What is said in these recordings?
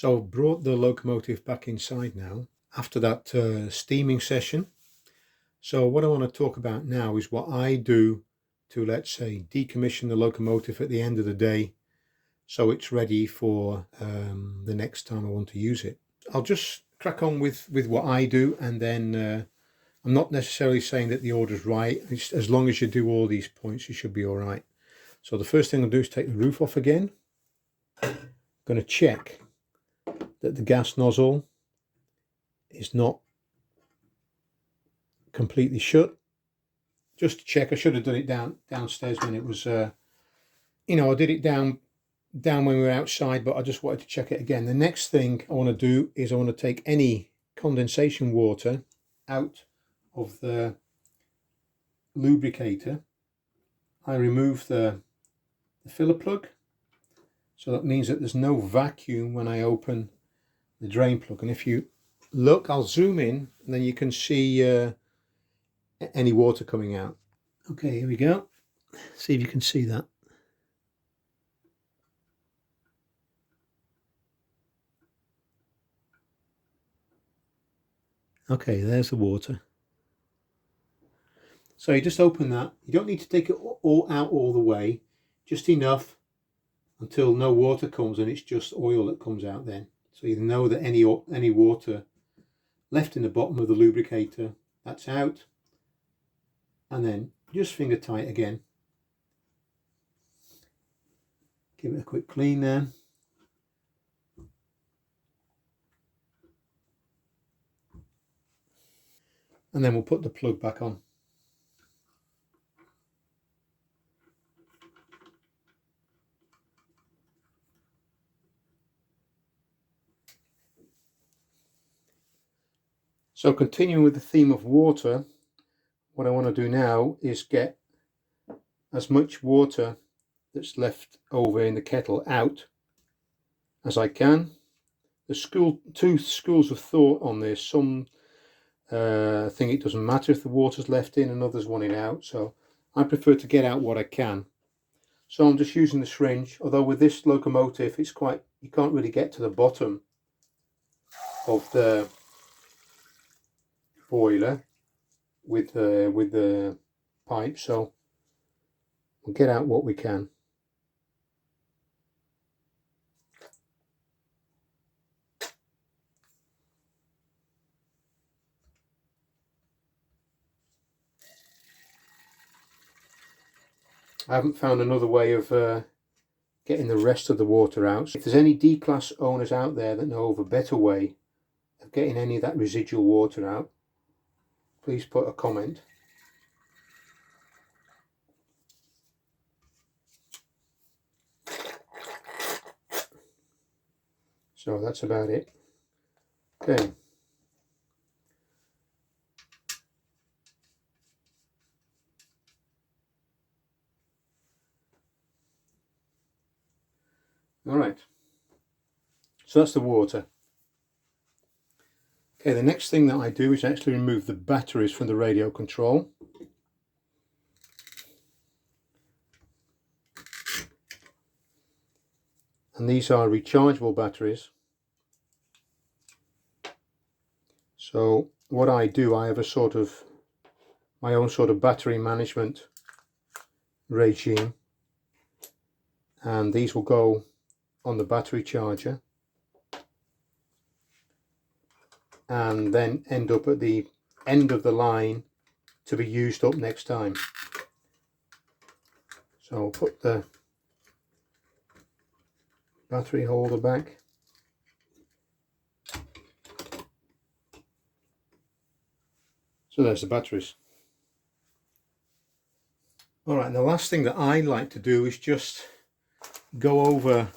So I've brought the locomotive back inside now after that steaming session. So what I want to talk about now is what I do to, let's say, decommission the locomotive at the end of the day so it's ready for the next time I want to use it. I'll just crack on with what I do, and then I'm not necessarily saying that the order's right. As long as you do all these points, you should be all right. So the first thing I'll do is take the roof off again. I'm going to check that the gas nozzle is not completely shut. Just to check. I should have done it downstairs when it was, I did it down when we were outside, but I just wanted to check it again. The next thing I want to do is I want to take any condensation water out of the lubricator. I remove the filler plug, so that means that there's no vacuum when I open the drain plug. And if you look, I'll zoom in and then you can see any water coming out. Okay, here we go. See if you can see that. Okay, there's the water. So you just open that. You don't need to take it all out all the way, just enough until no water comes and it's just oil that comes out then. So you know that any water left in the bottom of the lubricator, that's out. And then just finger tight again. Give it a quick clean there. And then we'll put the plug back on. So continuing with the theme of water, what I want to do now is get as much water that's left over in the kettle out as I can. There's two schools of thought on this. Some think it doesn't matter if the water's left in, and others want it out. So I prefer to get out what I can. So I'm just using the syringe, although with this locomotive you can't really get to the bottom of the boiler with the pipe, so we'll get out what we can. I haven't found another way of getting the rest of the water out. If there's any D-class owners out there that know of a better way of getting any of that residual water out, please put a comment. So that's about it. Okay. All right. So that's the water. Okay, the next thing that I do is actually remove the batteries from the radio control. And these are rechargeable batteries. So what I do, I have my own sort of battery management regime, and these will go on the battery charger and then end up at the end of the line to be used up next time. So I'll put the battery holder back. So there's the batteries. Alright, and the last thing that I like to do is just go over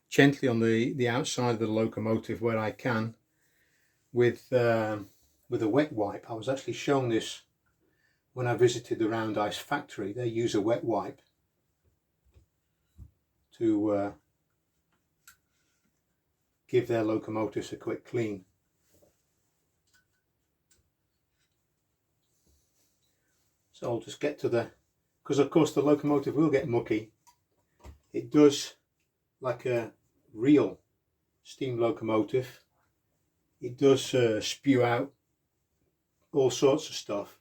gently on the outside of the locomotive where I can with a wet wipe. I was actually shown this when I visited the Round Ice factory. They use a wet wipe to give their locomotives a quick clean. So I'll just get to because of course the locomotive will get mucky. It does like a real steam locomotive, it does spew out all sorts of stuff,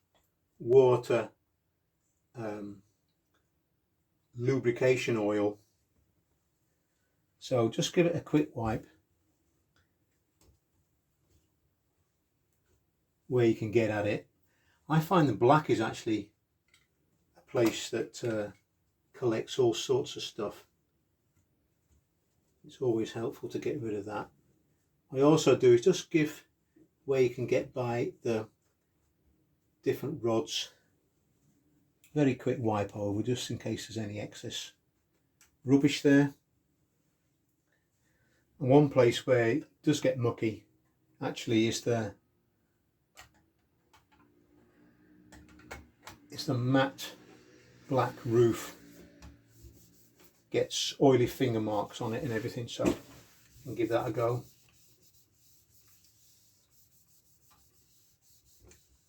water, lubrication oil. So just give it a quick wipe where you can get at it. I find the black is actually a place that collects all sorts of stuff. It's always helpful to get rid of that. What I also do is just give where you can get by the different rods very quick wipe over, just in case there's any excess rubbish there. And one place where it does get mucky actually is the matte black roof. Gets oily finger marks on it and everything, so you can give that a go.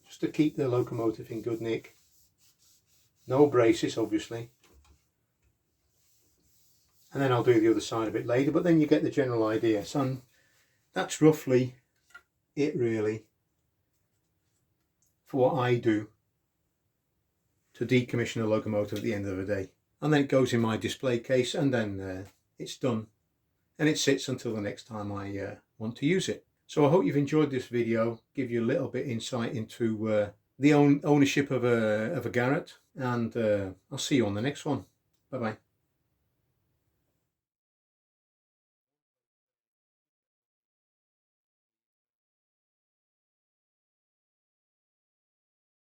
Just to keep the locomotive in good nick. No braces, obviously. And then I'll do the other side a bit later, but then you get the general idea. So that's roughly it really for what I do to decommission a locomotive at the end of the day. And then it goes in my display case, and then it's done. And it sits until the next time I want to use it. So I hope you've enjoyed this video, give you a little bit insight into the ownership of a Garrett, and I'll see you on the next one. Bye bye.